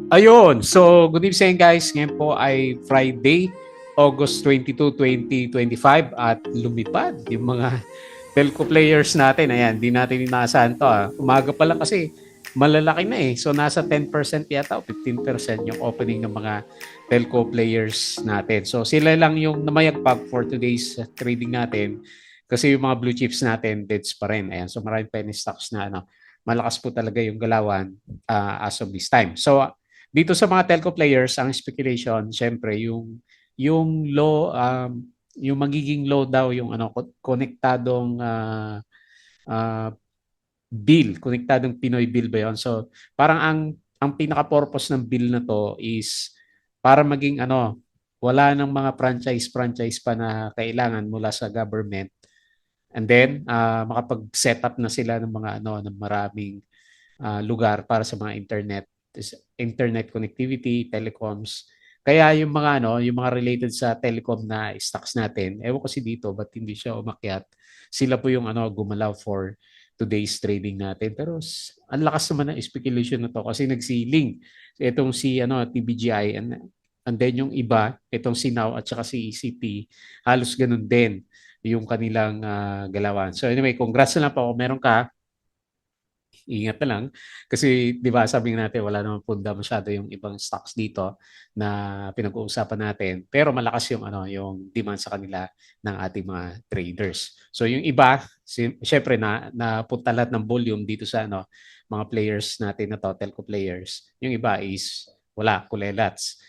Ayun. So, good evening guys. Ngayon po ay Friday, August 22, 2025 at lumipad yung mga telco players natin. Ayan, di natin inaasahan to. Umaga pa lang kasi malalaki na eh. So, nasa 10% yata o 15% yung opening ng mga telco players natin. So, sila lang yung namayagpag for today's trading natin kasi yung mga blue chips natin, deads pa rin. Ayan, so marami penny stocks na malakas po talaga yung galawan as of this time. So, dito sa mga telco players, ang speculation, syempre, yung low, yung magiging low daw, yung konektadong konektadong Pinoy bill ba yun? So, parang ang pinaka-purpose ng bill na to is para maging wala ng mga franchise pa na kailangan mula sa government. And then, makapag-set up na sila ng mga ng maraming lugar para sa mga internet connectivity, telecoms. Kaya yung mga yung mga related sa telecom na stocks natin, ewan ko si dito but hindi siya umakyat. Sila po yung gumalaw for today's trading natin. Pero ang lakas naman ng speculation na to kasi nagsiling itong si TBGI and then yung iba, itong si Now at saka si ECP, halos ganun din yung kanilang galawan. So anyway, congrats na lang po kung meron ka, ingat na lang kasi 'di ba sabi natin wala namang punda masyado yung ibang stocks dito na pinag-uusapan natin pero malakas yung yung demand sa kanila ng ating mga traders. So yung iba syempre napunta lahat ng volume dito sa mga players natin na to, telco players. Yung iba is wala, kulelats.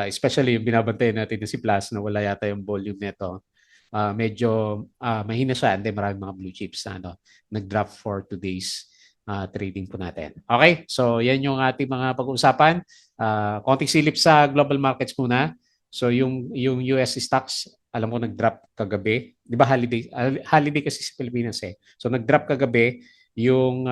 Especially yung binabantayan natin na si Plus na wala yata yung volume nito. Medyo mahina siya and then maraming mga blue chips na nag-drop for today's trading po natin. Okay, so yan yung ating mga pag-uusapan. Konting silip sa global markets muna. So yung US stocks, alam ko nag-drop kagabi. 'Di ba holiday kasi sa Pilipinas eh. So nag-drop kagabi yung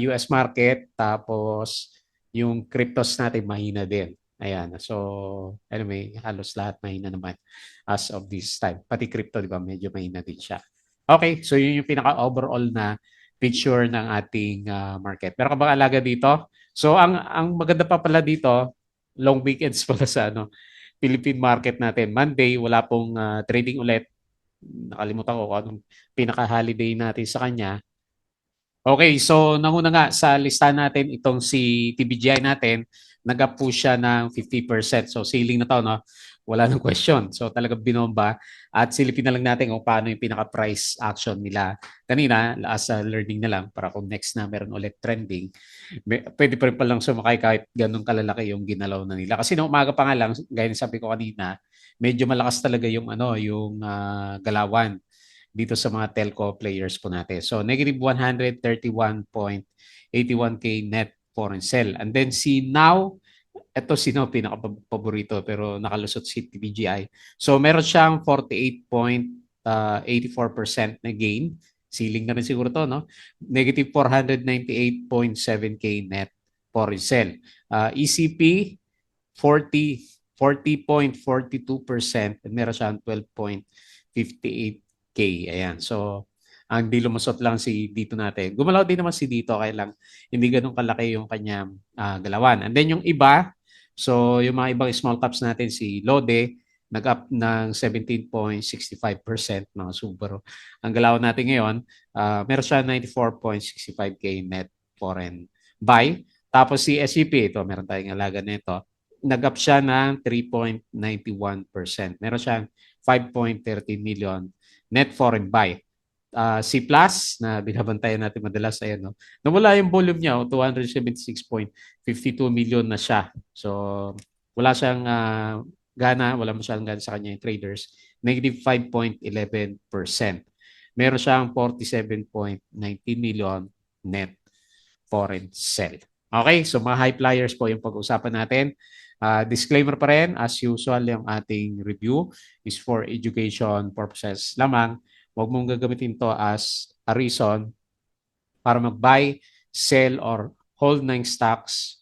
US market tapos yung cryptos natin mahina din. Ayan. So anyway, halos lahat mahina naman as of this time. Pati crypto, 'di ba, medyo mahina din siya. Okay, so yun yung pinaka-overall na picture ng ating market. Meron ka bang alaga dito? So ang maganda pa pala dito, long weekends pala sa Philippine market natin. Monday wala pong trading ulit. Nakalimutan ko kung anong pinaka-holiday natin sa kanya. Okay, so nanguna nga sa listahan natin itong si TBGI natin, nag-up po siya ng 50%. So ceiling na to, no? Wala nang question. So talagang binomba at silipin na lang natin kung paano yung pinaka-price action nila. Kanina, as a learning na lang para kung next na meron ulit trending, pwede pa rin palang sumakay kahit ganun kalalaki yung ginalaw na nila. Kasi nung umaga pa nga lang, gaya ng sabi ko kanina, medyo malakas talaga yung yung galawan dito sa mga telco players po natin. So negative 131.81k net foreign sell. And then si Now, ito si Now pinaka-paborito pero nakalusot si TBGI. So meron siyang 48.84% na gain. Ceiling na rin siguro to, no? Negative 498.7k net foreign sell. ECP 40 40.42% at meron siyang 12.58k. Ayan. So, ang di lumusot lang si dito natin. Gumalaw din naman si dito kaya lang hindi ganun kalaki yung kanyang galawan. And then yung iba, so yung mga ibang small caps natin, si Lode, nag-up ng 17.65% mga Subaru. Ang galawan natin ngayon, meron siya 94.65k net foreign buy. Tapos si SCP, ito meron tayong alaga nito, nag-up siya ng 3.91%. Meron siyang 5.13 million net foreign buy. C Plus na binabantayan natin madalas, ayan, no? Nawala yung volume niya, 276.52 million na siya. So, wala siyang wala masyadong gana sa kanya yung traders. Negative 5.11%. Meron siyang 47.19 million net foreign sell. Okay, so mga high flyers po yung pag-uusapan natin. Disclaimer pa rin, as usual, yung ating review is for education purposes lamang. Huwag mong gagamitin to as a reason para mag-buy, sell, or hold ng stocks.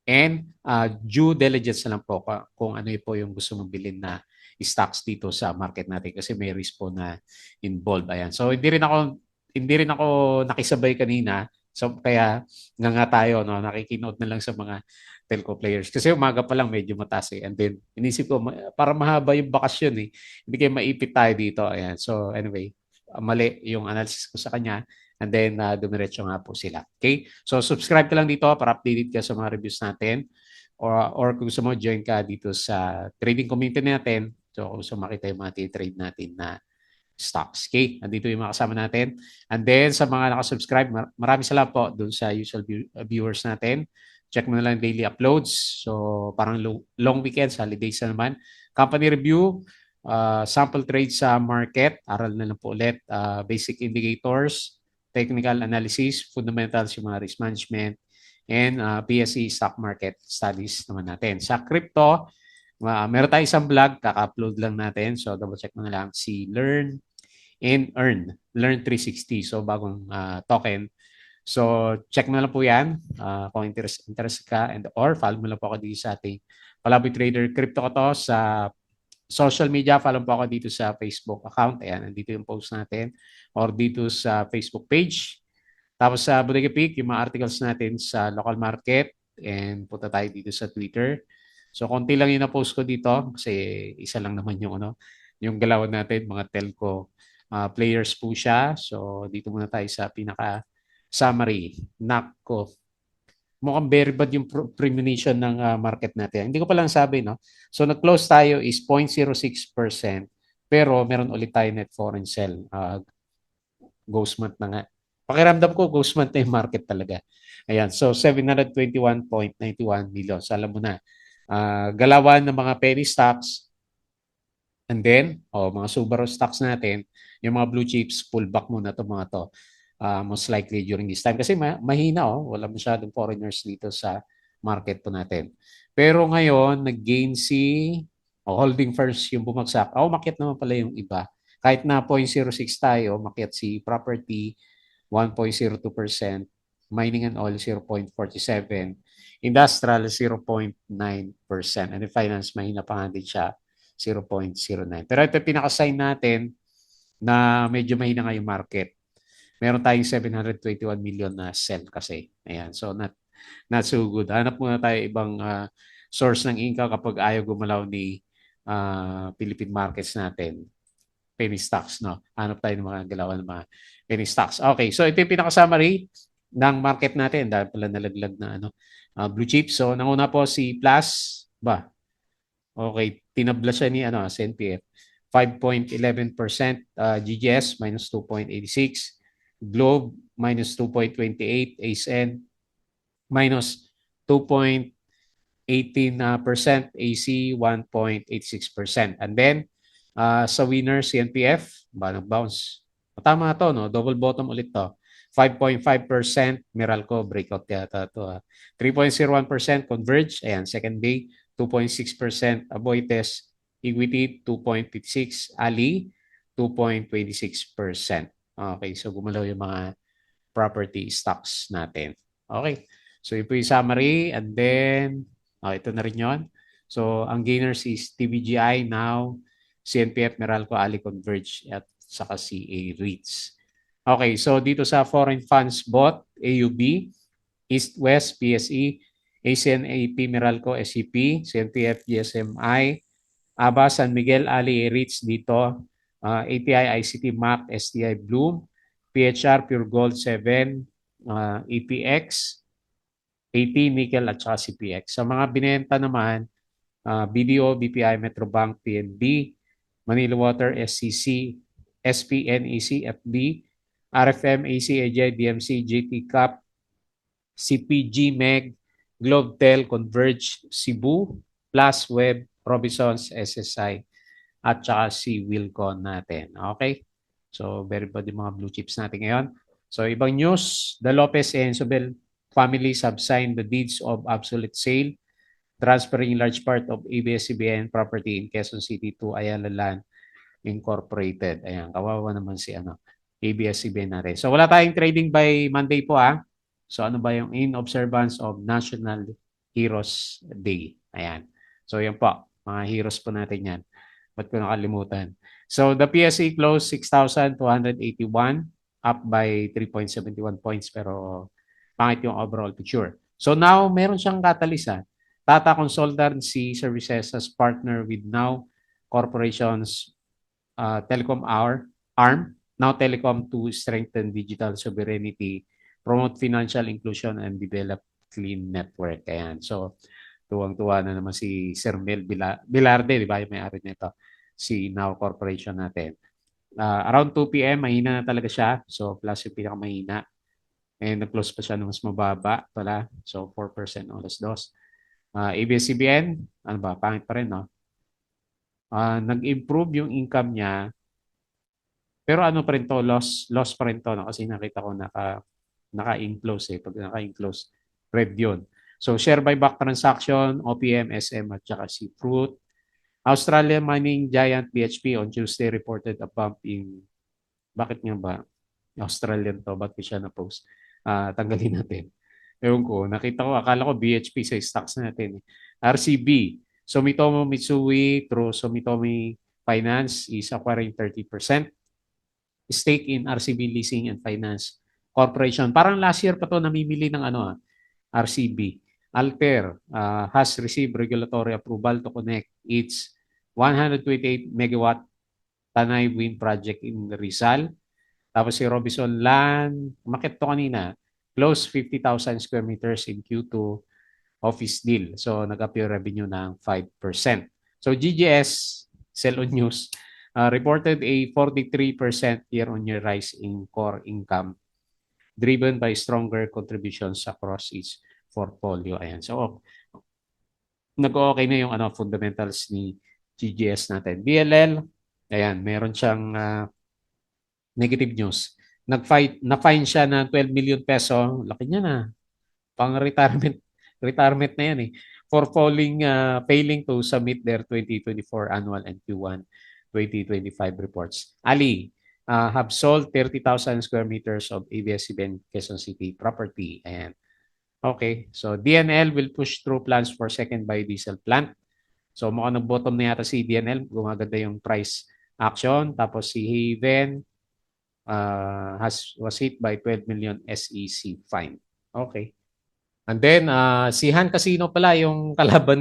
And due diligence na lang po kung ano po yung gusto mong bilhin na stocks dito sa market natin kasi may risk po na involved. Ayan. So hindi rin ako nakisabay kanina. So kaya nga tayo, no, nakikinote na lang sa mga telco players. Kasi umaga pa lang medyo mataas eh. And then, inisip ko, para mahaba yung bakasyon eh. Hindi kayo maipit tayo dito. Ayan. So, anyway, mali yung analysis ko sa kanya. And then, dumiretso nga po sila. Okay? So, subscribe ka lang dito para updated ka sa mga reviews natin. Or kung gusto mo, join ka dito sa trading community natin. So, kung gusto makita yung mga trade natin na stocks. Okay? Andito yung mga kasama natin. And then, sa mga nakasubscribe, maraming salamat po dun sa usual viewers natin. Check mo na lang daily uploads. So, parang long weekends, holidays na naman. Company review, sample trade sa market, aral na lang po ulit. Basic indicators, technical analysis, fundamentals yung mga risk management, and PSE stock market studies naman natin. Sa crypto, meron tayong isang vlog, kaka-upload lang natin. So, double check mo na lang si Learn and Learn 360. So, bagong token. So, check mo na lang po yan kung interest ka or follow mo lang po ako dito sa ating Palaboy Trader Crypto ko to sa social media. Follow po ako dito sa Facebook account. Ayan, nandito yung post natin or dito sa Facebook page. Tapos sa Bodega Peak, yung mga articles natin sa local market and punta tayo dito sa Twitter. So, konti lang yung na-post ko dito kasi isa lang naman yung galawan natin, mga telco players po siya. So, dito muna tayo sa pinaka-summary. Nako, mukhang very bad yung premonition ng market natin. Hindi ko pa lang sabi, no? So, nag-close tayo is 0.06%, pero meron ulit tayo net foreign sell. Ghost month na nga. Pakiramdam ko, ghost month na yung market talaga. Ayan, so 721.91 million. So, alam mo na, galawan ng mga penny stocks. And then, mga Subaru stocks natin, yung mga blue chips, pullback muna to mga to. Most likely during this time. Kasi mahina, wala masyadong foreigners dito sa market po natin. Pero ngayon, nag-gain si holding first yung bumagsak. Umakyat naman pala yung iba. Kahit na 0.06 tayo, makyat si property 1.02%, mining and oil 0.47%, industrial 0.9%, and finance mahina pa nga din siya 0.09. Pero ito pinaka-sign natin na medyo mahina nga yung market. Meron tayong 721 million na sell kasi. Ayan, so not so good. Hanap muna tayo ibang source ng income kapag ayaw gumalaw ni Philippine markets natin. Penny stocks, no? Hanap tayo ng mga galawan ng mga penny stocks. Okay, so ito yung pinaka-summary ng market natin dahil pala nalaglag na blue chip. So, nanguna po si Plus, okay, tinabla siya ni SNPF. 5.11%, GGS minus 2.86, Globe minus 2.28, ASN minus 2.18%, AC 1.86%. And then, sa winner, CNPF, nag-bounce. Tama to, no? Double bottom ulit to. 5.5%, Meralco, breakout yata to. 3.01%, Converge, ayan, second day. 2.6%, Aboitiz, Equity, 2.56%, Ali, 2.26%. Okay, so gumalaw yung mga property stocks natin. Okay, so ito yung summary and then, ito na rin yun. So, ang gainers is TVGI now, CNPF, Meralco, Ali, Converge, at saka CA REITs. Okay, so dito sa foreign funds bought, AUB, East West, PSE, ACNAP, Meralco, SCP, CNPF, GSMI, ABA, San Miguel, Ali, REITs dito, ATI, ICT, MAC, STI, Bloom, PHR, Pure Gold 7, APX, AP, Nickel, at saka CPX. Sa mga binenta naman, BDO, BPI, Metrobank, PNB, Manila Water, SCC, SPNEC, FB, RFM, ACAJ, DMC, JT Cap, CPG, MEG, Globetel, Converge, Cebu, Plus Web, Robinsons, SSI, at saka si Wilcon natin. Okay? So, very bad yung mga blue chips natin ngayon. So, ibang news, the Lopez and Sobel families have signed the deeds of absolute sale, transferring large part of ABS-CBN property in Quezon City to Ayala Land Incorporated. Ayan, kawawa naman si ABS-CBN natin. So, wala tayong trading by Monday po So, ano ba yung in observance of National Heroes Day? Ayan. So, yan po. Mga heroes po natin yan. Ba't ko nakalimutan? So, the PSE closed 6,281, up by 3.71 points, pero pangit yung overall picture. So, now, meron siyang catalyst Tata Consultancy Services has partnered with Now Corporation's Telecom arm, Now Telecom, to strengthen digital sovereignty, promote financial inclusion, and develop clean network. Ayan. So, tuwang-tuwa na naman si Sir Mel Bilarde, di ba? Yung may-ari nito. Si Now Corporation natin. Around 2 p.m., mahina na talaga siya. So, plus yung pinakamahina. And nag-close pa siya ng mas mababa pala. So, 4% o alas 2. ABS-CBN, ano ba? Pangit pa rin, no? Nag-improve yung income niya. Pero ano pa rin to, loss pa rin to, no? Kasi nakita ko naka-enclose eh. Pag naka-enclose, red yun. So, share buyback transaction, OPM, SM, at saka si Fruit. Australian mining giant BHP on Tuesday reported a bump in, bakit nga ba? Australian to, ba't ko siya na-post? Tanggalin natin. Ewan ko, nakita ko, akala ko BHP sa stocks natin. RCB, Sumitomo Mitsui through Sumitomo Finance is acquiring 30% stake in RCB Leasing and Finance Corporation. Parang last year pa to namimili ng RCB. Alter has received regulatory approval to connect its 128 megawatt Tanay Wind Project in Rizal. Tapos si Robinson Land, makit to kanina, close 50,000 square meters in Q2 office deal. So nag-appear revenue ng 5%. So GGS, Sell on News, reported a 43% year-on-year rise in core income driven by stronger contributions across its portfolio. Ayan. So nag-okay na yung fundamentals ni GGS natin. DLL, ayan, meron siyang negative news. Na-fine siya ng 12 million peso. Laki niya na. Retirement na yan eh. For failing to submit their 2024 annual and Q1 2025 reports. Ali, have sold 30,000 square meters of ABS-CBN Quezon City property. And okay, so DNL will push through plans for second biodiesel plant. So mukhang nag-bottom na yata si DNL, gumaganda yung price action. Tapos si Haven was hit by 12 million SEC fine. Okay. And then si Han Casino pala yung kalaban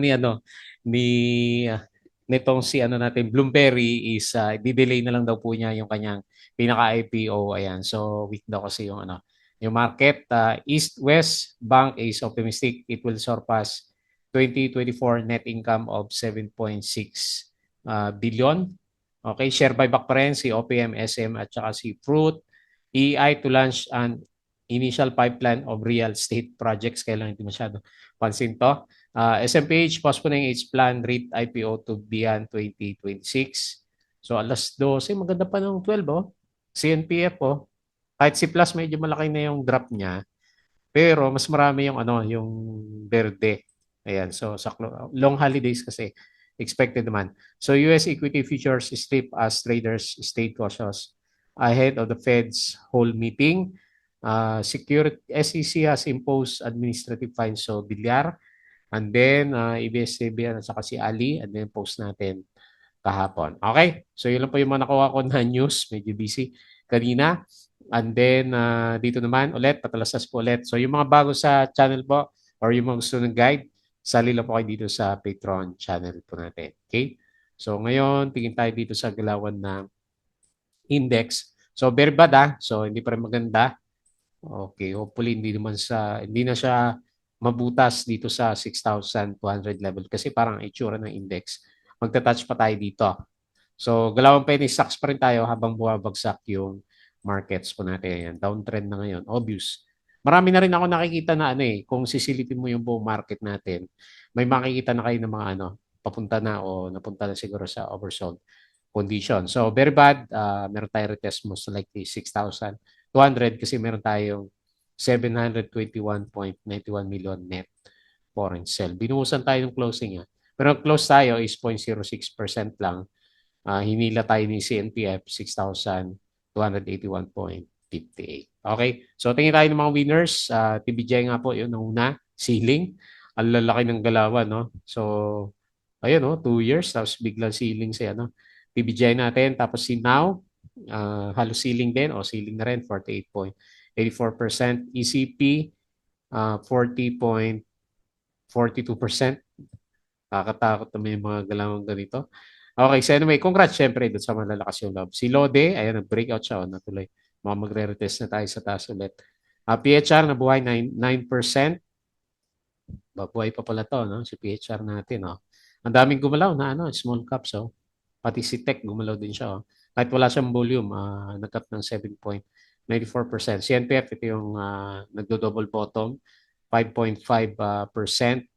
ni nitong si natin Bloomberry is di-delay na lang daw po niya yung kanyang pinaka-IPO. Ayan. So weak daw kasi yung market. East West Bank is optimistic it will surpass 2024 net income of 7.6 billion. Okay, share buyback pa rin si OPM, SM at saka si Fruit. EI to launch an initial pipeline of real estate projects. Kailangan hindi masyado pansin to. SMPH postponing its planned REIT IPO to beyond 2026. So alas 12, maganda pa ng 12 oh. CNPF oh. Kahit si Plus medyo malaki na yung drop niya, pero mas marami yung verde. Ayan, so sa long holidays kasi expected naman. So US equity futures slip as traders stayed cautious ahead of the Fed's whole meeting. SEC has imposed administrative fines so Bilyar, and then ABS-CBN at saka si Ali, and then post natin kahapon. Okay? So yun lang po yung mga nakuha ko na news. Medyo busy kanina. And then dito naman ulit, patalasas po ulit. So yung mga bago sa channel po or yung mga gusto ng guide, sali lang po kayo dito sa Patreon channel po natin. Okay? So ngayon, tingin tayo dito sa galawan ng index. So very bad So hindi pa rin maganda. Okay, hopefully hindi na siya mabutas dito sa 6,200 level kasi parang itsura ng index. Magta-touch pa tayo dito. So, galawan pa ni stocks pa rin tayo habang bumabagsak yung markets po natin. Ayan, downtrend na ngayon. Obvious. Marami na rin ako nakikita na kung sisilipin mo yung buong market natin, may makikita na kayo ng mga papunta na o napunta na siguro sa oversold condition. So, very bad. Meron tayo retest most likely 6,200 kasi meron tayong 721.91 million net foreign sell. Binuhusan tayo ng closing. Pero close tayo is 0.06% lang. Hinila tayo ni CNPF 6,281.58. Okay? So, tingin tayo ng mga winners. TBJ nga po, yun ang una. Ceiling. Ang lalaki ng galawan, no? So, ayun, 2 years. Tapos biglang ceiling siya, no? TBJ natin. Tapos si Now, halos ceiling din. Ceiling na rin, 48.84%. ECP, 40.86%. 42%. Nakakatakot naman yung mga galawang ganito. Okay, so anyway, congrats syempre doon sa malalakas yung love. Si Lode, ayan, nag-breakout siya, natuloy. Mga magre-retest na tayo sa taas ulit. PHR nabuhay 9%. Babuhay pa pala to, no? Si PHR natin, no? Ang daming gumalaw na ano, small caps, oh. Pati si Tech gumalaw din siya, oh. Kahit wala siyang volume, nag-up ng 7.94%. Si NPF, ito yung nagdo-double bottom, 5.5%.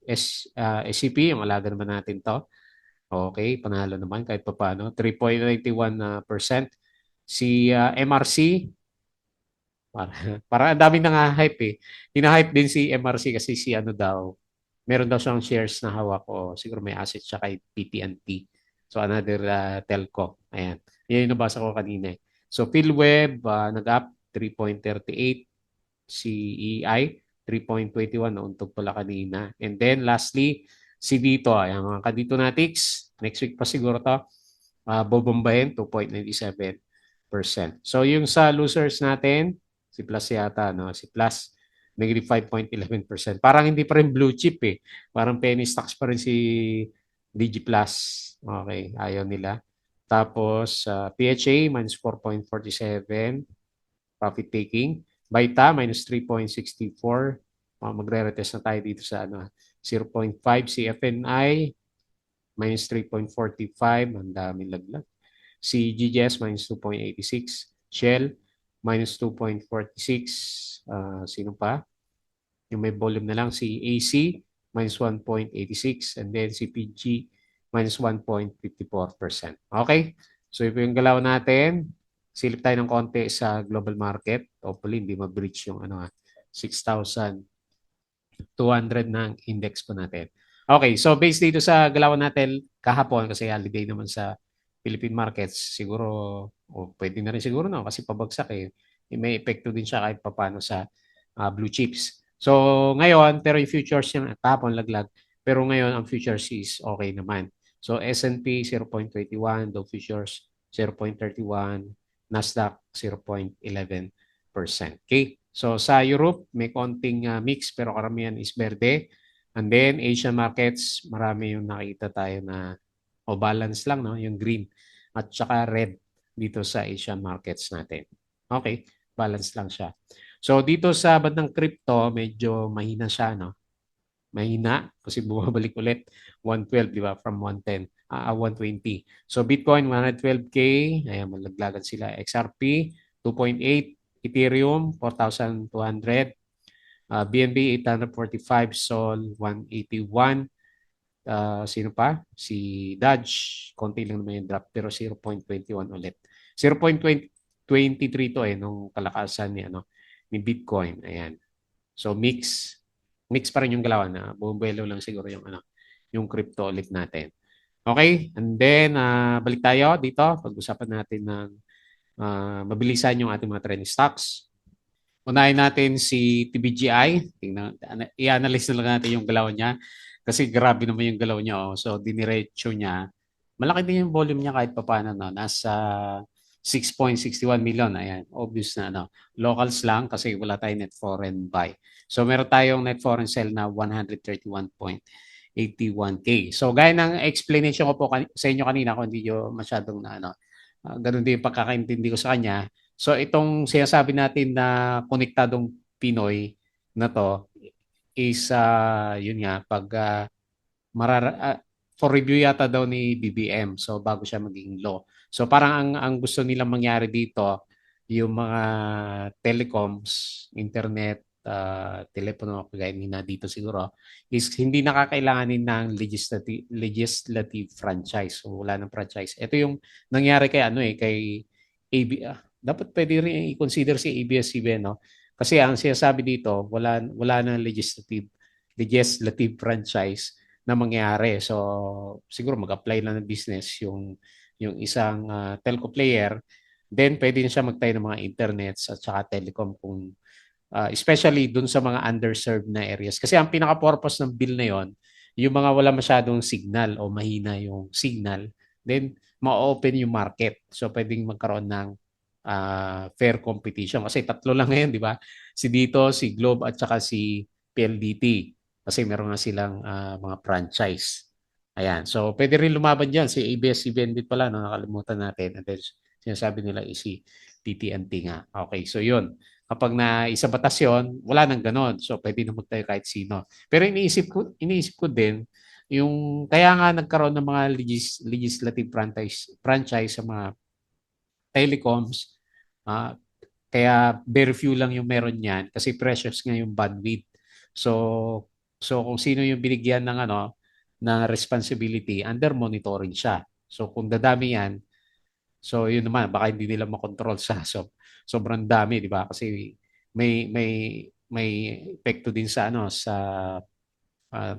SCP, yung alaga naman natin to. Okay, panalo naman kahit pa paano. 3.91%. Si MRC, para, para ang daming nang-hype eh. Hina-hype din si MRC kasi si ano daw, meron daw siyang shares na hawak o siguro may assets siya kay PT&T. So another telco. Ayan. Yan yung nabasa ko kanina eh. So PhilWeb, nag-up 3.38. Si EI, 3.21. Nauntog pala kanina. And then lastly, si Dito. Ayan mga kadito natics. Next week pa siguro to. Bobombahin, 2.97%. So yung sa losers natin, si Plus yata, no? Si Plus, negative 5.11%. Parang hindi pa rin blue chip eh. Parang penny stocks pa rin si DG Plus. Okay, ayaw nila. Tapos, PHA, minus 4.47. Profit taking. Baita, minus 3.64. Magre-retest na tayo dito sa ano, 0.5. CFNI, minus 3.45. Ang daming laglag. Si GGS, minus 2.86. Shell, minus 2.46. Sino pa? Yung may volume na lang, si AC, minus 1.86. And then si PG, minus 1.54%. Okay? So, ito yung galaw natin. Silip tayo ng konti sa global market. Hopefully, hindi ma-breach yung 6,200 ng index po natin. Okay, so based dito sa galawan natin kahapon, kasi holiday naman sa Philippine markets, siguro, pwede na rin siguro no, kasi pabagsak eh. May epekto din siya kahit papano sa blue chips. So ngayon, pero yung futures yung kahapon laglag, pero ngayon ang futures is okay naman. So S&P 0.21, Dow Futures 0.31, Nasdaq 0.11%. Okay? So sa Europe, may konting mix pero karamihan is berde. And then Asian markets, marami yung nakita tayo na balance lang, no? Yung green at saka red dito sa Asian markets natin. Okay, balance lang siya. So dito sa bandang crypto, medyo mahina siya, no? Mahina kasi bumabalik ulit 112, di ba? From 110, 120. So Bitcoin 112K, ayan malaglagan sila. XRP 2.8, Ethereum 4,200, BNB 845, Sol 181. Sino pa? Si Dodge, konti lang naman yung drop pero 0.21 ulit. 0.23 to nung kalakasan ni ni Bitcoin. Ayan. So mix pa rin yung galawan na bumibelo lang siguro yung crypto ulit natin. Okay? And then balik tayo dito. Pag-usapan natin ng mabilisan yung ating mga trending stocks. Unahin natin si TBGI. Tingnan, i-analyze na lang natin yung galaw niya. Kasi grabe naman yung galaw niya. Oh. So, diniretso niya. Malaki din yung volume niya kahit pa paano. No? Nasa 6.61 million. Ayan, obvious na. Locals lang kasi wala tayong net foreign buy. So, meron tayong net foreign sell na 131.81K. So, gaya ng explanation ko po sa inyo kanina kung hindi nyo masyadong ganun din yung pagkakaintindi ko sa kanya. So itong sinasabi natin na konektadong Pinoy na to is yun nga pag for review yata daw ni BBM so bago siya maging law. So parang ang gusto nilang mangyari dito yung mga telecoms, internet, telepono kagaya ni na dito siguro is hindi nakakailanganin ng legislative franchise. So wala ng franchise. Ito yung nangyari kay kay AB, dapat pwede rin i-consider si ABS-CBN, no? Kasi ang sinasabi dito, wala na legislative franchise na mangyari. So siguro mag-apply lang ng business yung isang telco player, then pwede na siya magtayo ng mga internets at saka telecom kung especially dun sa mga underserved na areas. Kasi ang pinaka-purpose ng bill na yon, yung mga wala masyadong signal o mahina yung signal, then ma-open yung market. So pwedeng magkaroon ng fair competition. Kasi tatlo lang ngayon, di ba? Si Dito, si Globe at saka si PLDT. Kasi meron nga silang mga franchise. Ayan. So, pwede rin lumaban dyan. Si ABS-CBN din pala, no? Nakalimutan natin. And then, sinasabi nila si TTNT nga. Okay, so yun. Kapag na isa batas yun, wala nang ganon. So, pwede na magtayo kahit sino. Pero iniisip ko din, yung, kaya nga nagkaroon ng mga legislative franchise sa mga telecoms, ah, kaya very few lang yung meron niyan kasi precious nga yung bandwidth. So kung sino yung binigyan ng ng responsibility, under monitoring siya. So kung dadami yan, so yun naman baka hindi nila makontrol sa sobrang dami, di ba? Kasi may may may epekto din sa sa uh,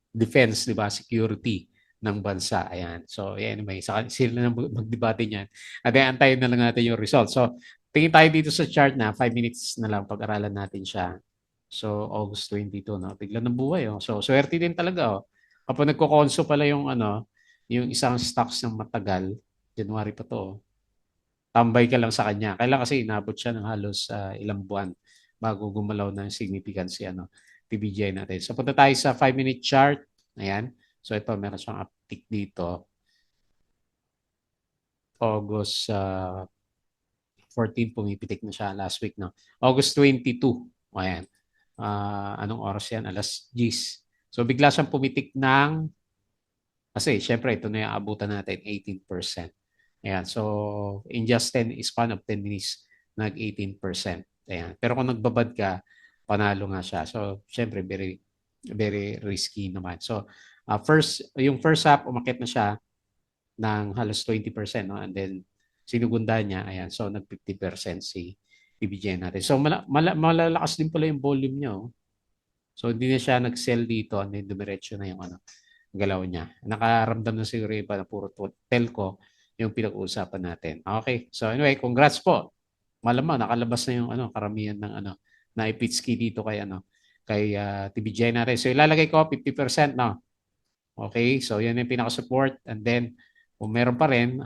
defense, di ba? Security ng bansa. Ayan. So, anyway, sila na magdebate niyan. At antayin na lang natin yung result. So, tingin tayo dito sa chart na 5 minutes na lang pag-aralan natin siya. So, August 22, no? Bigla ng buhay, oh. So, swerte din talaga, oh. Kapag nagko-conso pala yung yung isang stocks ng matagal, January pa to, oh. Tambay ka lang sa kanya. Kailan kasi inabot siya ng halos ilang buwan bago gumalaw ng significant si TBGI natin. So punta tayo sa 5-minute chart. Ayan. So ito, meron siyang uptick dito. August 14, pumipitik na siya last week. No? August 22. Ayan. Anong oras yan? Alas 10. So bigla siyang pumitik ng, kasi syempre ito na yung abutan natin, 18%. Ayan. So in just 10 span of 10 minutes, nag-18%. Ayan. Pero kung nagbabad ka, panalo nga siya. So syempre very very risky naman. So yung first half umakyat na siya ng halos 20%, no? And then sinugunda niya, ayan. So nag 50% si PBGN natin. So malalakas din pala yung volume niya, oh. So hindi na siya nag-sell dito and then dumiretso na yung galaw niya. Nakaramdam na siguro yung iba na puro telco yung pinag-uusapan natin. Okay. So anyway, congrats po. Malamang nakalabas na yung karamihan ng na Ipitski dito kay kay TBJ natin. So ilalagay ko 50%, no. Okay? So yan yung pinaka-support, and then kung meron pa rin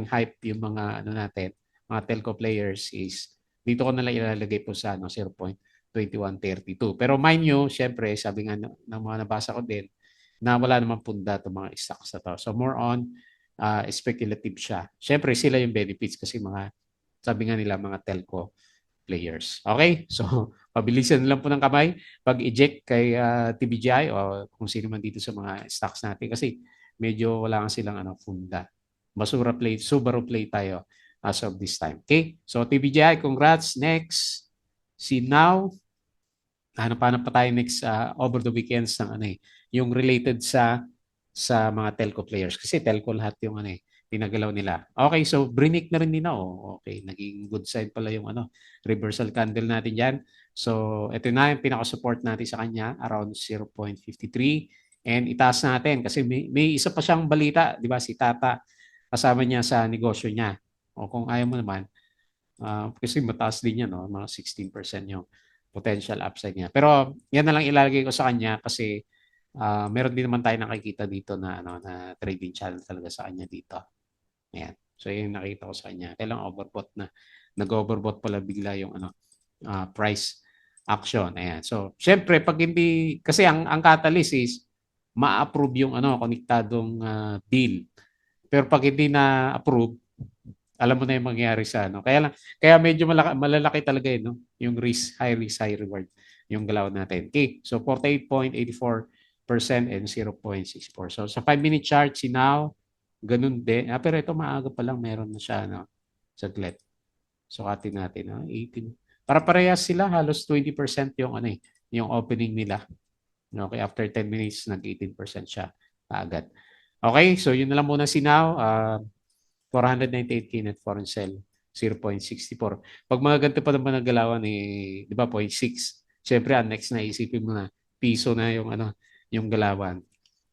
hype yung mga natin, mga telco players, is dito ko na lang ilalagay po sa 0.2132. Pero mind nyo, syempre, sabi nga ng mga nabasa ko din, na wala namang punda itong mga stocks na to. So more on speculative siya. Syempre, sila yung benefits kasi sabi nga nila, mga telco players. Okay? So, pabilisan lang po ng kamay pag-eject kay TBGI o kung sino man dito sa mga stocks natin kasi medyo wala nga silang funda. Subaru play tayo as of this time. Okay? So, TBGI, congrats. Next, si Now. Hanap-hanap pa tayo next over the weekends ng yung related sa mga telco players kasi telco lahat yung pinagalaw nila. Okay, so brinik na rin nila, oh. Okay, naging good side pala yung reversal candle natin diyan. So ito na yung pinaka-support natin sa kanya, around 0.53, and itaas natin kasi may isa pa siyang balita, di ba? Si Tata kasama niya sa negosyo niya. O kung ayaw mo naman, kasi mataas din yan, no? Mga 16% yung potential upside niya. Pero yan na lang ilalagay ko sa kanya kasi meron din naman tayo nakikita dito na na trading channel talaga sa kanya dito. Ayan. So yun yung nakita ko sa kanya. Kailang overbought na. Nag-overbought pala bigla yung price action. Ayan. So syempre pag hindi kasi ang catalyst is ma-approve yung konektadong deal. Pero pag hindi na approve, alam mo na yung mangyayari sa Kaya medyo malalaki talaga no? Yung high risk, high reward yung galaw natin. Okay, so 48.84% and 0.64. So sa 5-minute chart, si Now, ganun din. Pero ito maaga pa lang, meron na siya, saglit. Sukatin natin, 18. Para parehas sila, halos 20% yung yung opening nila. Okay, after 10 minutes, nag-18% siya agad. Okay, so yun na lang muna si Now. 498K net foreign sell, 0.64. Pag mga ganito pa naman nagalawan, di ba, 0.6. Siyempre, ang next na isipin mo na, piso na yung yung galawan.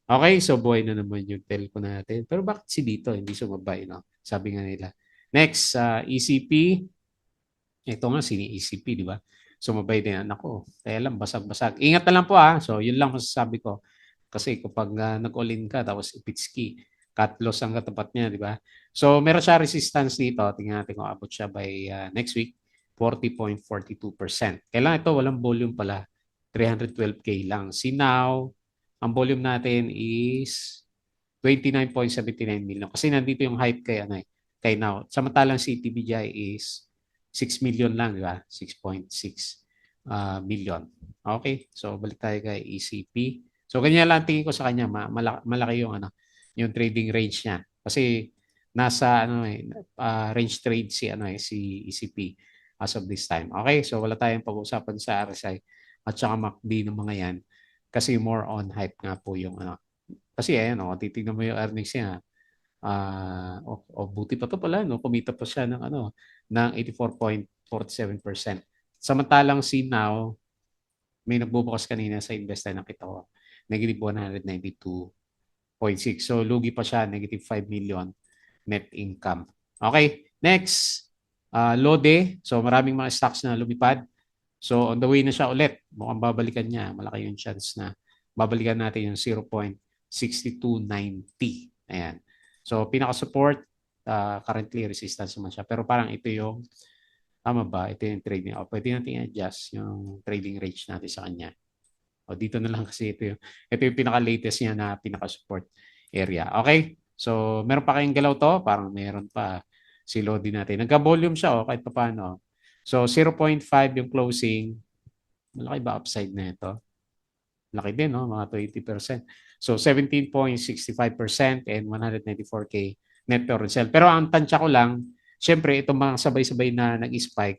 Okay, so buhay na naman yung telco natin. Pero bakit si dito hindi sumabay, no? Sabi nga nila. Next, ECP. Ito nga, sini ECP, di ba? Sumabay din. Nako, kaya lang, basag-basag. Ingat na lang po, So, yun lang masasabi ko. Kasi kapag nag-all-in ka, tapos ipitski, cut loss ang katapat niya, di ba? So, meron siya resistance dito. Tingnan natin kung abot siya by next week, 40.42%. Kailangan ito, walang volume pala. 312K lang. Si Now, ang volume natin is 29.79 million. Kasi nandito yung hype kay, ano, kay Now. Samantalang si TBGI is 6 million lang, di ba? 6.6 million. Okay, so balik tayo kay ECP. So ganyan lang tingin ko sa kanya, malaki yung ano, yung trading range niya. Kasi nasa ano range trade si ECP as of this time. Okay, so wala tayong pag-uusapan sa RSI at saka MACD ng mga yan kasi more on hype nga po yung ano. Kasi ayan titingnan mo yung earnings niya. Buti pa to pala no, kumita pa siya ng ano ng 84.47%. Samantalang si Now may nagbubukas kanina sa Investa nakita ko negative 192.6. So lugi pa siya, negative 5 million net income. Okay, next. Lode. So maraming mga stocks na lumipad. So on the way na siya ulit. Mukhang babalikan niya. Malaki yung chance na babalikan natin yung 0.6290. Ayan. So pinaka-support, currently resistance naman siya. Pero parang ito yung, tama ba? Ito yung trading. Pwede natin i-adjust yung trading range natin sa kanya. Dito na lang kasi ito yung pinaka-latest niya na pinaka-support area. Okay? So, meron pa kayong galaw to? Parang meron pa si Lodi natin. Nagka-volume siya kahit pa paano. So, 0.5 yung closing. Malaki ba upside na ito? Laki din, no? Mga 20%. So, 17.65% and 194K net per sell. Pero ang tansya ko lang, syempre, itong mga sabay-sabay na nag-spike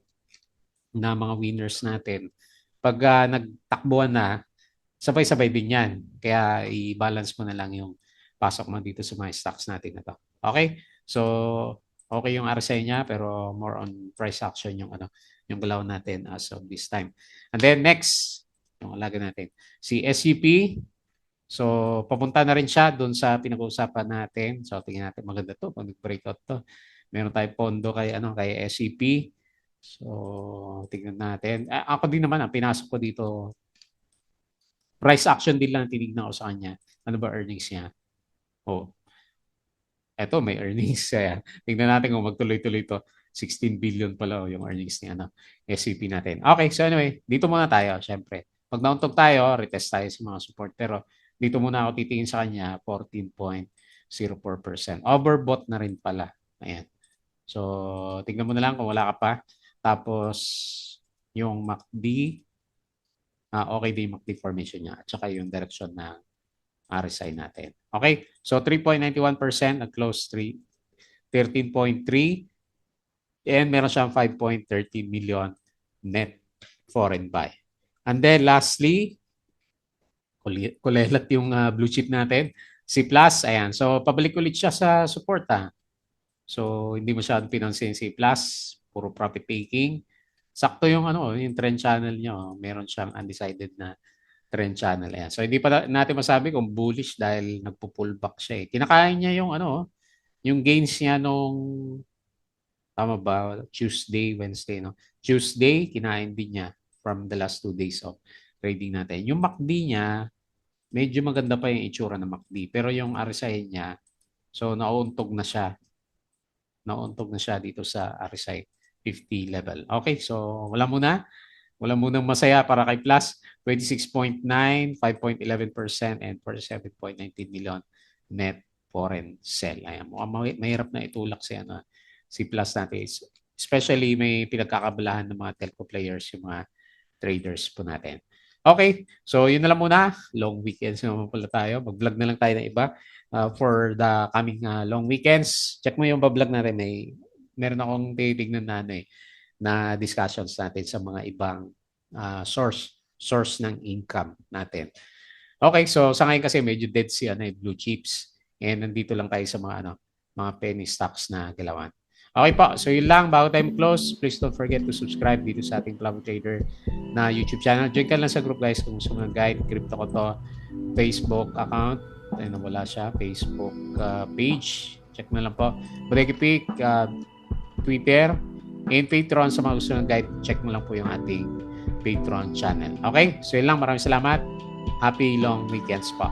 na mga winners natin, pag nagtakbuhan na, sabay-sabay din yan. Kaya i-balance mo na lang yung pasok mo dito sa mga stocks natin na to. Okay? So, okay yung RSI niya pero more on price action yung yung galaw natin as of this time. And then next, yung alaga natin, si SCP. So, papunta na rin siya doon sa pinag-uusapan natin. So, tingnan natin maganda to pag nag-breakout to. Meron tayong pondo kay SCP. So, tingnan natin. Ako din naman, ang pinasok ko dito, price action din lang tinignan ko sa kanya. Ano ba earnings niya? Eto may earnings. Tingnan natin kung magtuloy-tuloy to. 16 billion pala yung earnings ni SCP natin. Okay, so anyway, dito muna tayo, syempre. Pag nauntog tayo, retest tayo sa mga support. Pero dito muna ako titingin sa kanya, 14.04%. Overbought na rin pala. Ayan. So, tingnan mo na lang kung wala ka pa. Tapos, yung MACD, okay din yung MACD formation niya at saka yung direction ng RSI natin. Okay? So 3.91% nag-close 13.3 and meron siyang 5.13 million net foreign buy. And then lastly, kulelat yung blue chip natin. Si Plus, ayan. So pabalik ulit siya sa support So hindi masyadong pinansin si Plus, puro profit taking. Sakto yung yung trend channel niyo, meron siyang undecided na trend channel. Ayan. So hindi pa natin masabi kung bullish dahil nagpo-pullback siya. Kinakain niya yung yung gains niya nung tama ba Tuesday, Wednesday, no? Tuesday kinain din niya from the last 2 days of trading natin. Yung MACD niya medyo maganda pa yung itsura ng MACD pero yung RSI niya so nauuntog na siya. Nauuntog na siya dito sa RSI 50 level. Okay, so wala munang masaya para kay Plus, 26.9, 5.11% and 47.19 million net foreign sell. Ayan, mukhang mahirap na itulak si Plus natin. Especially may pinagkakabalahan ng mga telco players, yung mga traders po natin. Okay, so yun na lang muna. Long weekends naman pala tayo. Mag-vlog na lang tayo ng iba for the coming long weekends. Check mo yung vlog natin. Meron akong titignan na discussions natin sa mga ibang source ng income natin. Okay, so sa ngayon kasi medyo dead si blue chips and nandito lang tayo sa mga penny stocks na galawan. Okay po, so yun lang. Bago tayo close, please don't forget to subscribe dito sa ating Plavo Trader na YouTube channel. Join ka lang sa group guys kung gusto mo ng guide. Crypto ko to. Facebook account. Ayun, wala siya. Facebook page. Check na lang po. Bodega Pic, Twitter, and Patreon. Sa mga gusto ng guide, check mo lang po yung ating Patreon channel. Okay? So yun lang. Maraming salamat. Happy long weekends po.